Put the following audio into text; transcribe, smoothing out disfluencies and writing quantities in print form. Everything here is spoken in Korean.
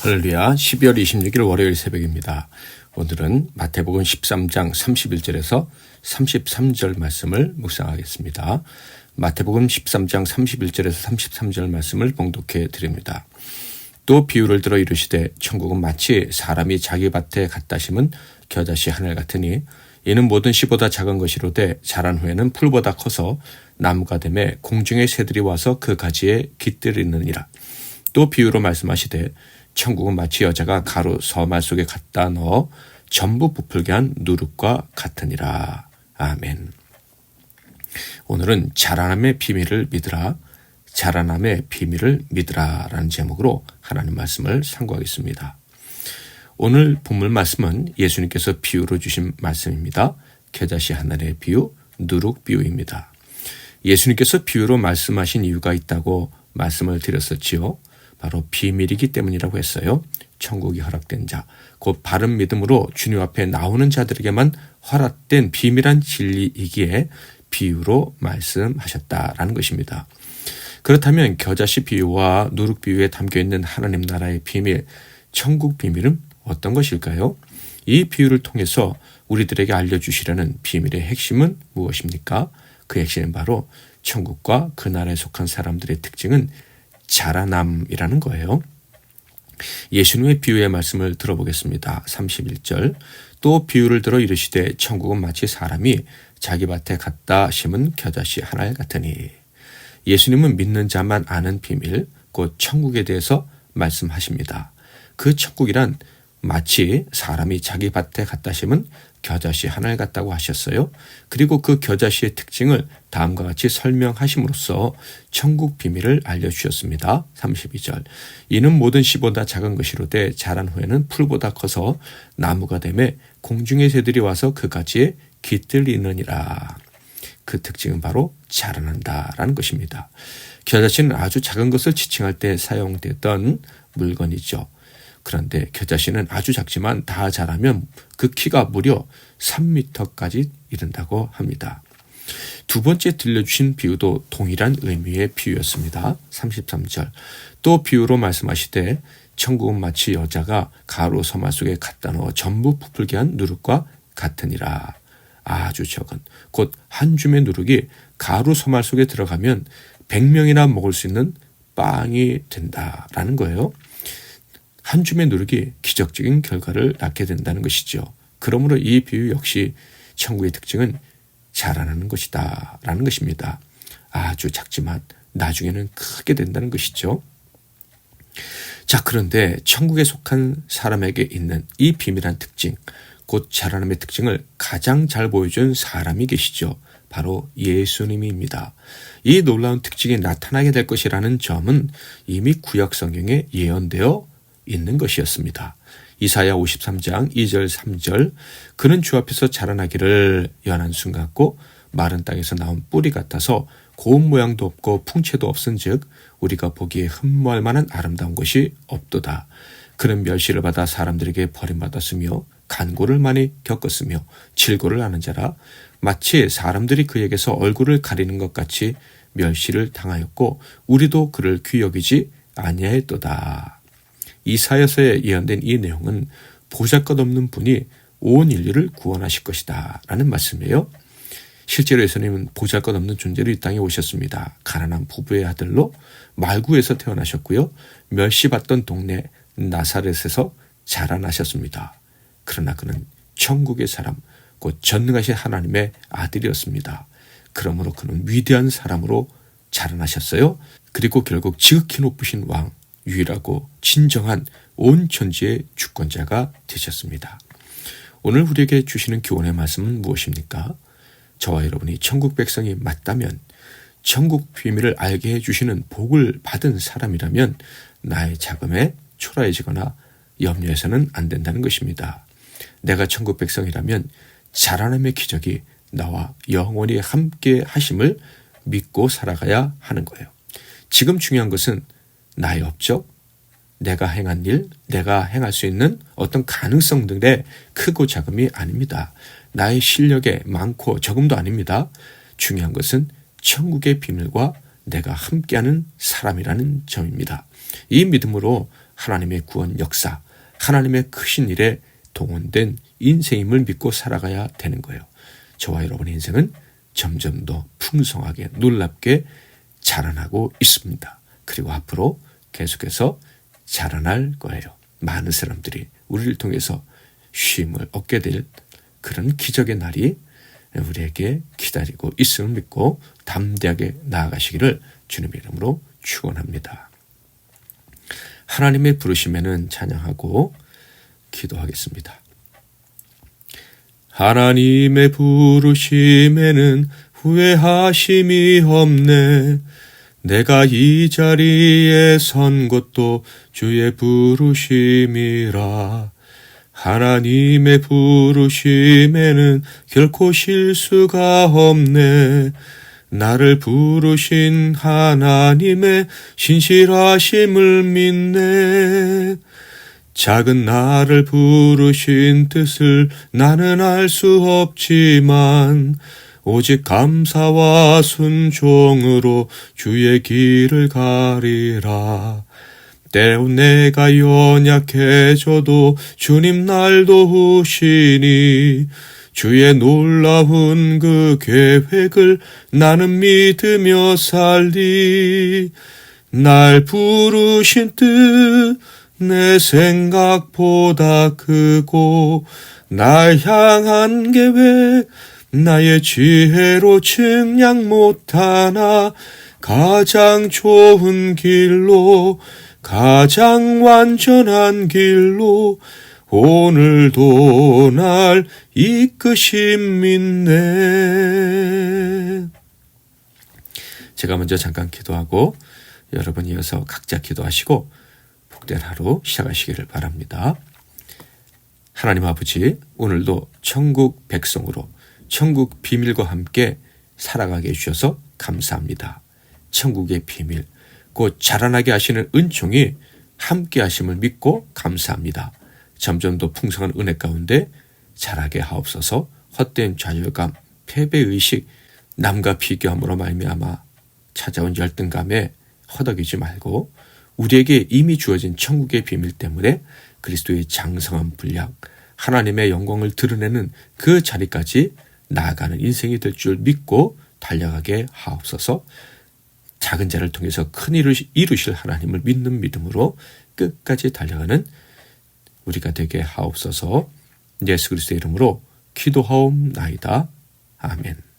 할렐루야. 12월 26일 월요일 새벽입니다. 오늘은 마태복음 13장 31절에서 33절 말씀을 묵상하겠습니다. 마태복음 13장 31절에서 33절 말씀을 봉독해 드립니다. 또 비유를 들어 이르시되 천국은 마치 사람이 자기 밭에 갖다 심은 겨자씨 하늘 같으니 이는 모든 씨보다 작은 것이로되 자란 후에는 풀보다 커서 나무가 되매 공중의 새들이 와서 그 가지에 깃들이느니라. 또 비유로 말씀하시되 천국은 마치 여자가 가루 서말 속에 갖다 넣어 전부 부풀게 한 누룩과 같으니라. 아멘. 오늘은 자라남의 비밀을 믿으라, 자라남의 비밀을 믿으라 라는 제목으로 하나님 말씀을 상고하겠습니다. 오늘 본문 말씀은 예수님께서 비유로 주신 말씀입니다. 겨자씨 하늘의 비유, 누룩 비유입니다. 예수님께서 비유로 말씀하신 이유가 있다고 말씀을 드렸었지요. 바로 비밀이기 때문이라고 했어요. 천국이 허락된 자, 곧 바른 믿음으로 주님 앞에 나오는 자들에게만 허락된 비밀한 진리이기에 비유로 말씀하셨다라는 것입니다. 그렇다면 겨자씨 비유와 누룩 비유에 담겨있는 하나님 나라의 비밀, 천국 비밀은 어떤 것일까요? 이 비유를 통해서 우리들에게 알려주시려는 비밀의 핵심은 무엇입니까? 그 핵심은 바로 천국과 그 나라에 속한 사람들의 특징은 자라남이라는 거예요. 예수님의 비유의 말씀을 들어보겠습니다. 31절. 또 비유를 들어 이르시되 천국은 마치 사람이 자기 밭에 갖다 심은 겨자씨 하늘 같으니. 예수님은 믿는 자만 아는 비밀, 곧 천국에 대해서 말씀하십니다. 그 천국이란 마치 사람이 자기 밭에 갖다 심은 겨자씨 하늘 같다고 하셨어요. 그리고 그 겨자씨의 특징을 다음과 같이 설명하심으로써 천국 비밀을 알려주셨습니다. 32절. 이는 모든 씨보다 작은 것이로되 자란 후에는 풀보다 커서 나무가 되매 공중의 새들이 와서 그 가지에 깃들이느니라. 그 특징은 바로 자라난다라는 것입니다. 겨자씨는 아주 작은 것을 지칭할 때 사용되던 물건이죠. 그런데 겨자씨는 아주 작지만 다 자라면 그 키가 무려 3m까지 이른다고 합니다. 두 번째 들려주신 비유도 동일한 의미의 비유였습니다. 33절. 또 비유로 말씀하시되 천국은 마치 여자가 가루 서말 속에 갖다 넣어 전부 부풀게 한 누룩과 같으니라. 아주 적은, 곧 한 줌의 누룩이 가루 서말 속에 들어가면 100명이나 먹을 수 있는 빵이 된다라는 거예요. 한 줌의 누룩이 기적적인 결과를 낳게 된다는 것이죠. 그러므로 이 비유 역시 천국의 특징은 자라나는 것이다 라는 것입니다. 아주 작지만 나중에는 크게 된다는 것이죠. 자, 그런데 천국에 속한 사람에게 있는 이 비밀한 특징, 곧 자라남의 특징을 가장 잘 보여준 사람이 계시죠. 바로 예수님입니다. 이 놀라운 특징이 나타나게 될 것이라는 점은 이미 구약 성경에 예언되어 있는 것이었습니다. 이사야 53장 2절 3절. 그는 주 앞에서 자라나기를 연한 순 같고 마른 땅에서 나온 뿌리 같아서 고운 모양도 없고 풍채도 없은즉 우리가 보기에 흠모할 만한 아름다운 것이 없도다. 그는 멸시를 받아 사람들에게 버림받았으며 간고를 많이 겪었으며 질고를 하는 자라. 마치 사람들이 그에게서 얼굴을 가리는 것 같이 멸시를 당하였고 우리도 그를 귀여기지 아니하였도다. 이사야서에 예언된 이 내용은 보잘것없는 분이 온 인류를 구원하실 것이다 라는 말씀이에요. 실제로 예수님은 보잘것없는 존재로 이 땅에 오셨습니다. 가난한 부부의 아들로 말구에서 태어나셨고요. 멸시받던 동네 나사렛에서 자라나셨습니다. 그러나 그는 천국의 사람, 곧 전능하신 하나님의 아들이었습니다. 그러므로 그는 위대한 사람으로 자라나셨어요. 그리고 결국 지극히 높으신 왕, 유일하고 진정한 온 천지의 주권자가 되셨습니다. 오늘 우리에게 주시는 교훈의 말씀은 무엇입니까? 저와 여러분이 천국 백성이 맞다면, 천국 비밀을 알게 해주시는 복을 받은 사람이라면 나의 자금에 초라해지거나 염려해서는 안 된다는 것입니다. 내가 천국 백성이라면 자라남의 기적이 나와 영원히 함께 하심을 믿고 살아가야 하는 거예요. 지금 중요한 것은 나의 업적, 내가 행한 일, 내가 행할 수 있는 어떤 가능성들의 크고 작음이 아닙니다. 나의 실력의 많고 적음도 아닙니다. 중요한 것은 천국의 비밀과 내가 함께하는 사람이라는 점입니다. 이 믿음으로 하나님의 구원 역사, 하나님의 크신 일에 동원된 인생임을 믿고 살아가야 되는 거예요. 저와 여러분의 인생은 점점 더 풍성하게 놀랍게 자라나고 있습니다. 그리고 앞으로 계속해서 자라날 거예요. 많은 사람들이 우리를 통해서 쉼을 얻게 될 그런 기적의 날이 우리에게 기다리고 있음을 믿고 담대하게 나아가시기를 주님의 이름으로 축원합니다. 하나님의 부르심에는 찬양하고 기도하겠습니다. 하나님의 부르심에는 후회하심이 없네. 내가 이 자리에 선 것도 주의 부르심이라. 하나님의 부르심에는 결코 실수가 없네. 나를 부르신 하나님의 신실하심을 믿네. 작은 나를 부르신 뜻을 나는 알 수 없지만 오직 감사와 순종으로 주의 길을 가리라. 때론 내가 연약해져도 주님 날 도우시니 주의 놀라운 그 계획을 나는 믿으며 살리. 날 부르신 뜻 내 생각보다 크고 날 향한 계획 나의 지혜로 측량 못하나 가장 좋은 길로 가장 완전한 길로 오늘도 날 이끄심 믿네. 제가 먼저 잠깐 기도하고 여러분 이어서 각자 기도하시고 복된 하루 시작하시기를 바랍니다. 하나님 아버지, 오늘도 천국 백성으로 천국 비밀과 함께 살아가게 해주셔서 감사합니다. 천국의 비밀, 곧 자라나게 하시는 은총이 함께 하심을 믿고 감사합니다. 점점 더 풍성한 은혜 가운데 자라게 하옵소서. 헛된 좌절감, 패배의식, 남과 비교함으로 말미암아 찾아온 열등감에 허덕이지 말고 우리에게 이미 주어진 천국의 비밀 때문에 그리스도의 장성한 분량, 하나님의 영광을 드러내는 그 자리까지 나아가는 인생이 될 줄 믿고 달려가게 하옵소서. 작은 자를 통해서 큰 일을 이루실 하나님을 믿는 믿음으로 끝까지 달려가는 우리가 되게 하옵소서. 예수 그리스도의 이름으로 기도하옵나이다. 아멘.